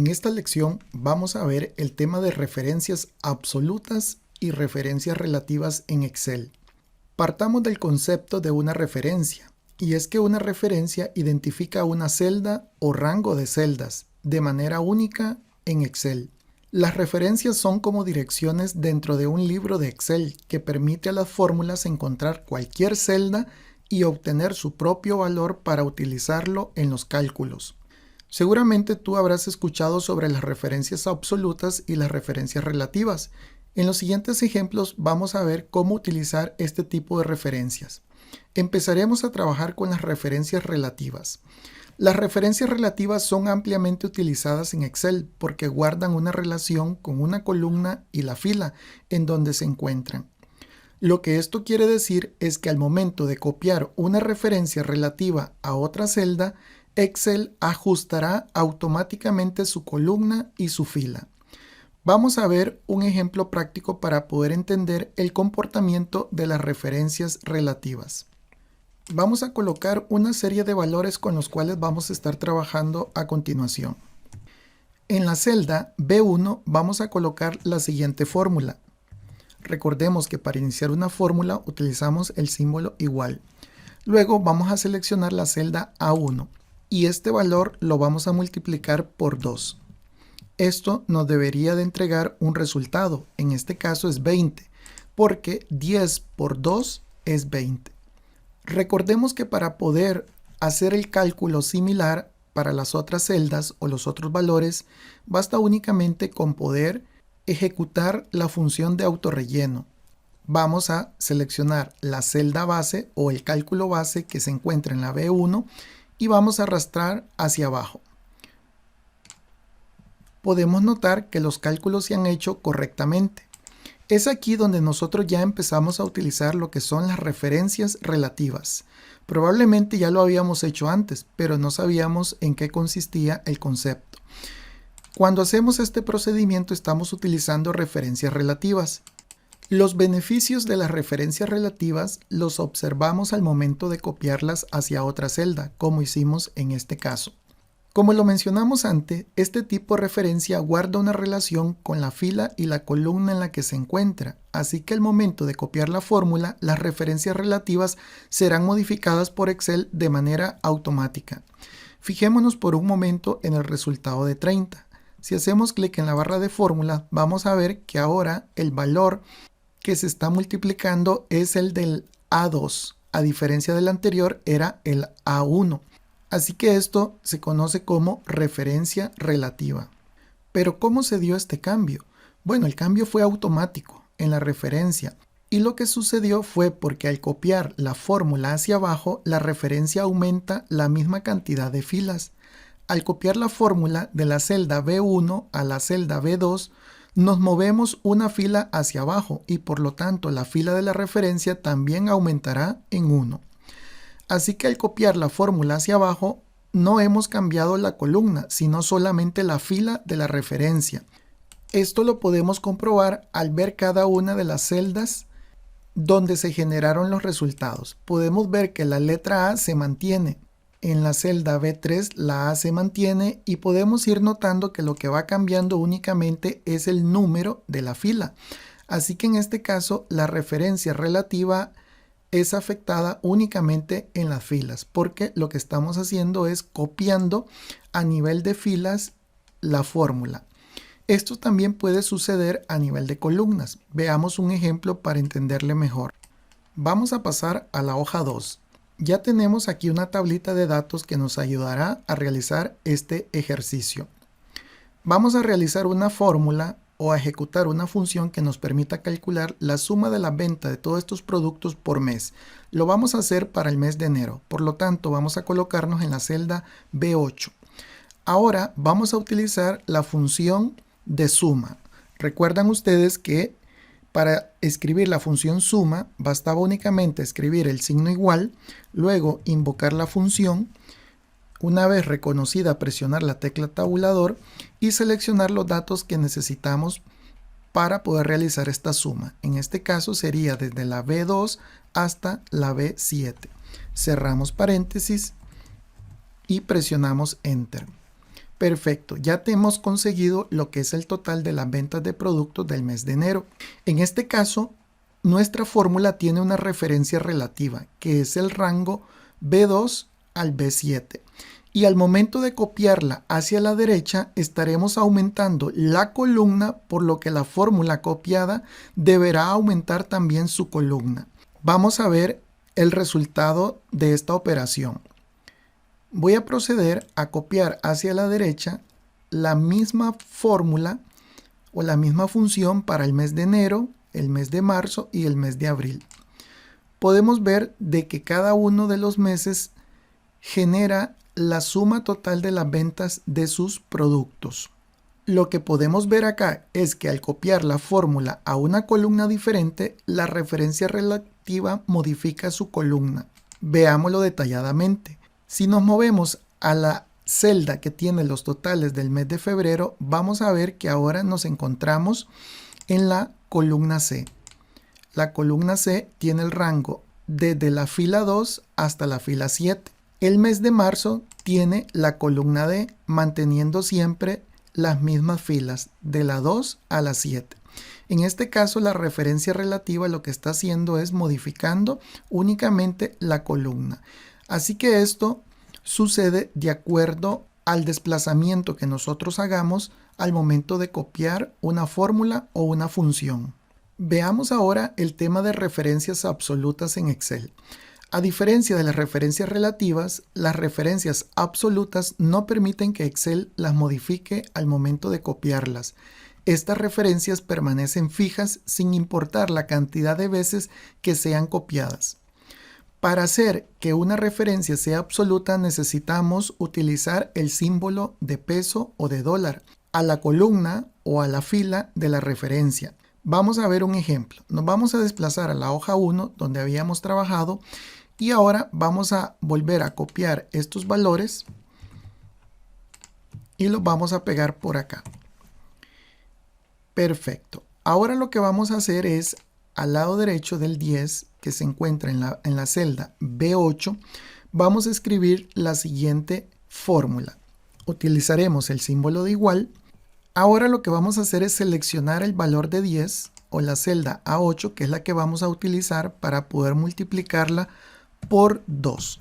En esta lección vamos a ver el tema de referencias absolutas y referencias relativas en Excel. Partamos del concepto de una referencia, y es que una referencia identifica una celda o rango de celdas de manera única en Excel. Las referencias son como direcciones dentro de un libro de Excel que permite a las fórmulas encontrar cualquier celda y obtener su propio valor para utilizarlo en los cálculos. Seguramente tú habrás escuchado sobre las referencias absolutas y las referencias relativas. En los siguientes ejemplos vamos a ver cómo utilizar este tipo de referencias. Empezaremos a trabajar con las referencias relativas. Las referencias relativas son ampliamente utilizadas en Excel porque guardan una relación con una columna y la fila en donde se encuentran. Lo que esto quiere decir es que al momento de copiar una referencia relativa a otra celda, Excel ajustará automáticamente su columna y su fila. Vamos a ver un ejemplo práctico para poder entender el comportamiento de las referencias relativas. Vamos a colocar una serie de valores con los cuales vamos a estar trabajando a continuación. En la celda B1 vamos a colocar la siguiente fórmula. Recordemos que para iniciar una fórmula utilizamos el símbolo igual. Luego vamos a seleccionar la celda A1 y este valor lo vamos a multiplicar por 2. Esto nos debería de entregar un resultado, en este caso es 20, porque 10 por 2 es 20. Recordemos que para poder hacer el cálculo similar para las otras celdas o los otros valores, basta únicamente con poder ejecutar la función de autorrelleno. Vamos a seleccionar la celda base o el cálculo base que se encuentra en la B1 y vamos a arrastrar hacia abajo. Podemos notar que los cálculos se han hecho correctamente. Es aquí donde nosotros ya empezamos a utilizar lo que son las referencias relativas. Probablemente ya lo habíamos hecho antes, pero no sabíamos en qué consistía el concepto. Cuando hacemos este procedimiento estamos utilizando referencias relativas. Los beneficios de las referencias relativas los observamos al momento de copiarlas hacia otra celda, como hicimos en este caso. Como lo mencionamos antes, este tipo de referencia guarda una relación con la fila y la columna en la que se encuentra, así que al momento de copiar la fórmula, las referencias relativas serán modificadas por Excel de manera automática. Fijémonos por un momento en el resultado de 30. Si hacemos clic en la barra de fórmula, vamos a ver que ahora el valor que se está multiplicando es el del A2, a diferencia del anterior era el A1. Así que esto se conoce como referencia relativa. Pero ¿cómo se dio este cambio? Bueno, el cambio fue automático en la referencia y lo que sucedió fue porque al copiar la fórmula hacia abajo, la referencia aumenta la misma cantidad de filas. Al copiar la fórmula de la celda B1 a la celda B2, nos movemos una fila hacia abajo y por lo tanto la fila de la referencia también aumentará en 1. Así que al copiar la fórmula hacia abajo no hemos cambiado la columna, sino solamente la fila de la referencia. Esto lo podemos comprobar al ver cada una de las celdas donde se generaron los resultados. Podemos ver que la letra A se mantiene. En la celda B3 la A se mantiene y podemos ir notando que lo que va cambiando únicamente es el número de la fila. Así que en este caso la referencia relativa es afectada únicamente en las filas porque lo que estamos haciendo es copiando a nivel de filas la fórmula. Esto también puede suceder a nivel de columnas. Veamos un ejemplo para entenderle mejor. Vamos a pasar a la hoja 2. Ya tenemos aquí una tablita de datos que nos ayudará a realizar este ejercicio. Vamos a realizar una fórmula o a ejecutar una función que nos permita calcular la suma de la venta de todos estos productos por mes. Lo vamos a hacer para el mes de enero, por lo tanto vamos a colocarnos en la celda B8. Ahora vamos a utilizar la función de suma. Recuerdan ustedes que para escribir la función suma bastaba únicamente escribir el signo igual, luego invocar la función, una vez reconocida presionar la tecla tabulador y seleccionar los datos que necesitamos para poder realizar esta suma. En este caso sería desde la B2 hasta la B7. Cerramos paréntesis y presionamos Enter. Perfecto, ya te hemos conseguido lo que es el total de las ventas de productos del mes de enero. En este caso, nuestra fórmula tiene una referencia relativa, que es el rango B2 al B7. Y al momento de copiarla hacia la derecha, estaremos aumentando la columna, por lo que la fórmula copiada deberá aumentar también su columna. Vamos a ver el resultado de esta operación. Voy a proceder a copiar hacia la derecha la misma fórmula o la misma función para el mes de enero, el mes de marzo y el mes de abril. Podemos ver de que cada uno de los meses genera la suma total de las ventas de sus productos. Lo que podemos ver acá es que al copiar la fórmula a una columna diferente, la referencia relativa modifica su columna. Veámoslo detalladamente. Si nos movemos a la celda que tiene los totales del mes de febrero, vamos a ver que ahora nos encontramos en la columna C. La columna C tiene el rango desde la fila 2 hasta la fila 7. El mes de marzo tiene la columna D, manteniendo siempre las mismas filas, de la 2 a la 7. En este caso, la referencia relativa lo que está haciendo es modificando únicamente la columna. Así que esto sucede de acuerdo al desplazamiento que nosotros hagamos al momento de copiar una fórmula o una función. Veamos ahora el tema de referencias absolutas en Excel. A diferencia de las referencias relativas, las referencias absolutas no permiten que Excel las modifique al momento de copiarlas. Estas referencias permanecen fijas sin importar la cantidad de veces que sean copiadas. Para hacer que una referencia sea absoluta necesitamos utilizar el símbolo de peso o de dólar a la columna o a la fila de la referencia. Vamos a ver un ejemplo. Nos vamos a desplazar a la hoja 1 donde habíamos trabajado y ahora vamos a volver a copiar estos valores y los vamos a pegar por acá. Perfecto. Ahora lo que vamos a hacer es al lado derecho del 10 que se encuentra en la celda B8, vamos a escribir la siguiente fórmula. Utilizaremos el símbolo de igual. Ahora lo que vamos a hacer es seleccionar el valor de 10 o la celda A8, que es la que vamos a utilizar para poder multiplicarla por 2.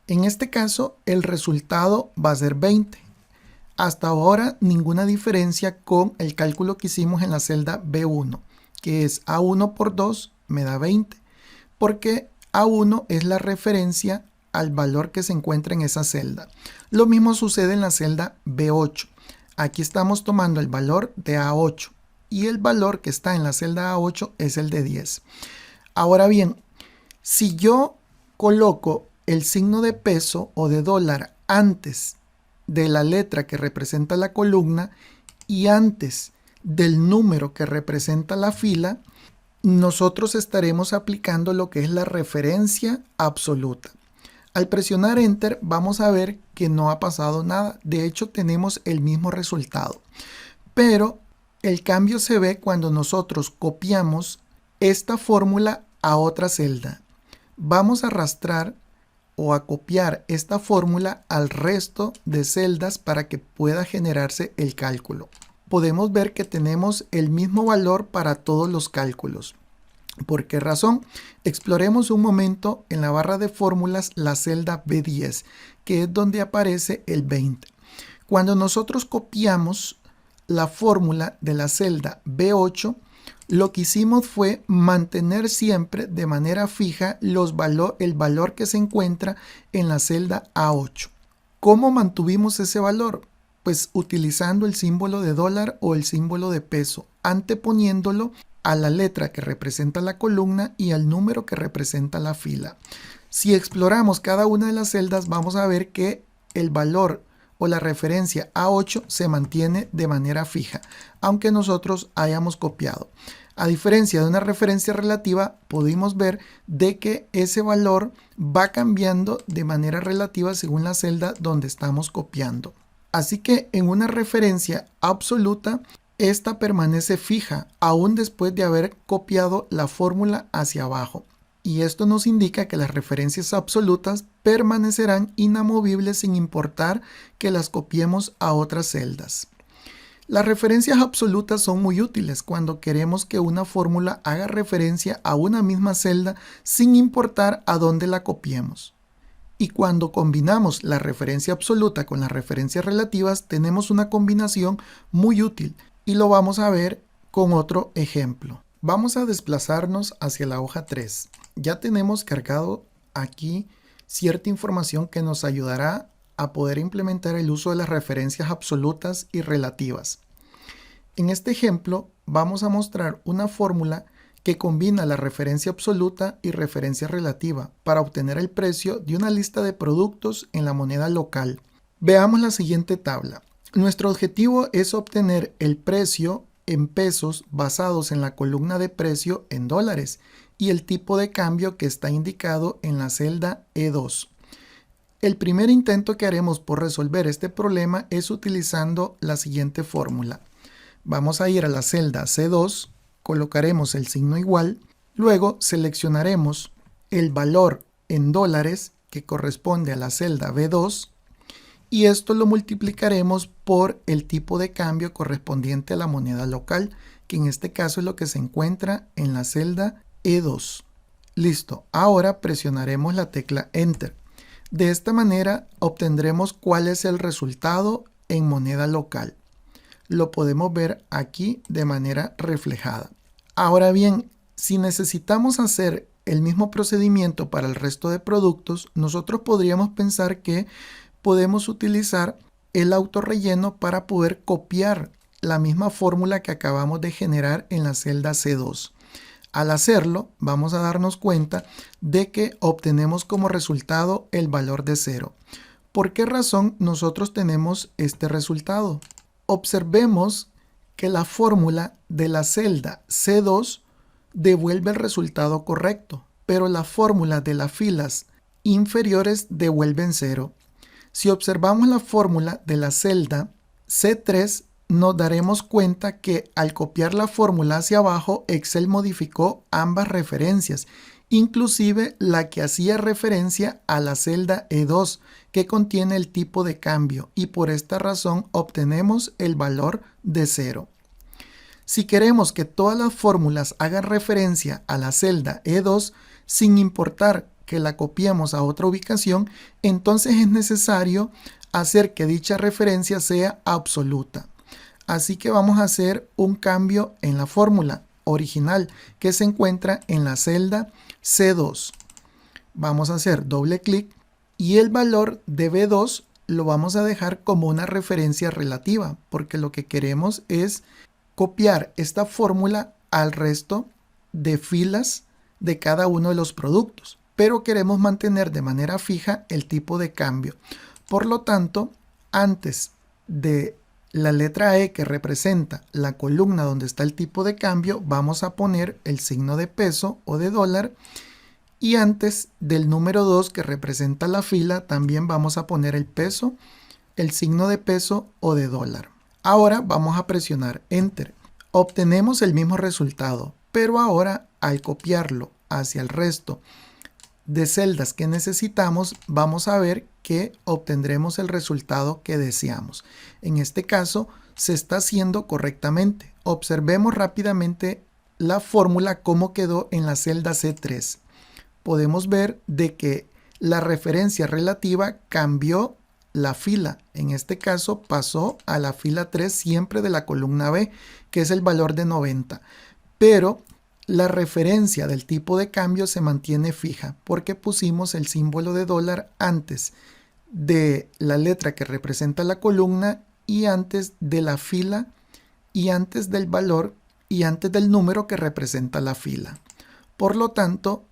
En este caso, el resultado va a ser 20. Hasta ahora, ninguna diferencia con el cálculo que hicimos en la celda B1, que es A1 por 2 me da 20, porque A1 es la referencia al valor que se encuentra en esa celda. Lo mismo sucede en la celda B8. Aquí estamos tomando el valor de A8 y el valor que está en la celda A8 es el de 10. Ahora bien, si yo coloco el signo de peso o de dólar antes de la letra que representa la columna y antes del número que representa la fila, nosotros estaremos aplicando lo que es la referencia absoluta. Al presionar Enter vamos a ver que no ha pasado nada. De hecho, tenemos el mismo resultado. Pero el cambio se ve cuando nosotros copiamos esta fórmula a otra celda. Vamos a arrastrar o a copiar esta fórmula al resto de celdas para que pueda generarse el cálculo. Podemos ver que tenemos el mismo valor para todos los cálculos. ¿Por qué razón? Exploremos un momento en la barra de fórmulas la celda B10, que es donde aparece el 20. Cuando nosotros copiamos la fórmula de la celda B8, lo que hicimos fue mantener siempre de manera fija el valor que se encuentra en la celda A8. ¿Cómo mantuvimos ese valor? Pues utilizando el símbolo de dólar o el símbolo de peso, anteponiéndolo a la letra que representa la columna y al número que representa la fila. Si exploramos cada una de las celdas, vamos a ver que el valor o la referencia A8 se mantiene de manera fija, aunque nosotros hayamos copiado. A diferencia de una referencia relativa, pudimos ver de que ese valor va cambiando de manera relativa según la celda donde estamos copiando. Así que en una referencia absoluta, esta permanece fija aún después de haber copiado la fórmula hacia abajo. y esto nos indica que las referencias absolutas permanecerán inamovibles sin importar que las copiemos a otras celdas. Las referencias absolutas son muy útiles cuando queremos que una fórmula haga referencia a una misma celda sin importar a dónde la copiemos. Y cuando combinamos la referencia absoluta con las referencias relativas, tenemos una combinación muy útil y lo vamos a ver con otro ejemplo. Vamos a desplazarnos hacia la hoja 3. Ya tenemos cargado aquí cierta información que nos ayudará a poder implementar el uso de las referencias absolutas y relativas. En este ejemplo vamos a mostrar una fórmula que combina la referencia absoluta y referencia relativa para obtener el precio de una lista de productos en la moneda local. Veamos la siguiente tabla. Nuestro objetivo es obtener el precio en pesos basados en la columna de precio en dólares y el tipo de cambio que está indicado en la celda E2. El primer intento que haremos por resolver este problema es utilizando la siguiente fórmula. Vamos a ir a la celda C2, colocaremos el signo igual, luego seleccionaremos el valor en dólares que corresponde a la celda B2 y esto lo multiplicaremos por el tipo de cambio correspondiente a la moneda local, que en este caso es lo que se encuentra en la celda E2. Listo, ahora presionaremos la tecla Enter. De esta manera obtendremos cuál es el resultado en moneda local. Lo podemos ver aquí de manera reflejada. Ahora bien, si necesitamos hacer el mismo procedimiento para el resto de productos, nosotros podríamos pensar que podemos utilizar el autorrelleno para poder copiar la misma fórmula que acabamos de generar en la celda C2. Al hacerlo, vamos a darnos cuenta de que obtenemos como resultado el valor de 0. ¿Por qué razón nosotros tenemos este resultado? Observemos que la fórmula de la celda C2 devuelve el resultado correcto, pero la fórmula de las filas inferiores devuelven 0. Si observamos la fórmula de la celda C3, nos daremos cuenta que al copiar la fórmula hacia abajo, Excel modificó ambas referencias, inclusive la que hacía referencia a la celda E2, que contiene el tipo de cambio, y por esta razón obtenemos el valor de 0. Si queremos que todas las fórmulas hagan referencia a la celda E2, sin importar que la copiemos a otra ubicación, entonces es necesario hacer que dicha referencia sea absoluta. Así que vamos a hacer un cambio en la fórmula original que se encuentra en la celda C2. Vamos a hacer doble clic y el valor de B2 lo vamos a dejar como una referencia relativa, porque lo que queremos es copiar esta fórmula al resto de filas de cada uno de los productos, pero queremos mantener de manera fija el tipo de cambio. Por lo tanto, antes de la letra E que representa la columna donde está el tipo de cambio, vamos a poner el signo de peso o de dólar, y antes del número 2 que representa la fila también vamos a poner el peso, el signo de peso o de dólar. Ahora vamos a presionar Enter. Obtenemos el mismo resultado, pero ahora al copiarlo hacia el resto de celdas que necesitamos, vamos a ver que obtendremos el resultado que deseamos. En este caso se está haciendo correctamente. Observemos rápidamente la fórmula cómo quedó en la celda C3. Podemos ver de que la referencia relativa cambió la fila. En este caso pasó a la fila 3 siempre de la columna B, que es el valor de 90. Pero la referencia del tipo de cambio se mantiene fija porque pusimos el símbolo de dólar antes de la letra que representa la columna y antes de la fila y antes del valor y antes del número que representa la fila. Por lo tanto,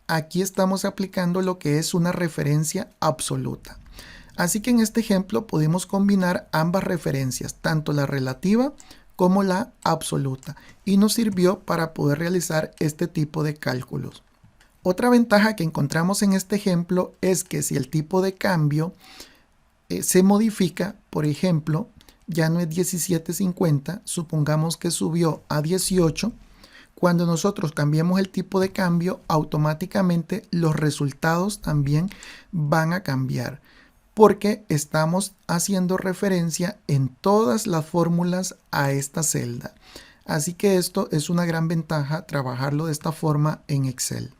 aquí estamos aplicando lo que es una referencia absoluta. Así que en este ejemplo podemos combinar ambas referencias, tanto la relativa como la absoluta, y nos sirvió para poder realizar este tipo de cálculos. Otra ventaja que encontramos en este ejemplo es que si el tipo de cambio se modifica, por ejemplo, ya no es 17.50, supongamos que subió a 18, Cuando nosotros cambiemos el tipo de cambio, automáticamente los resultados también van a cambiar, porque estamos haciendo referencia en todas las fórmulas a esta celda. Así que esto es una gran ventaja, trabajarlo de esta forma en Excel.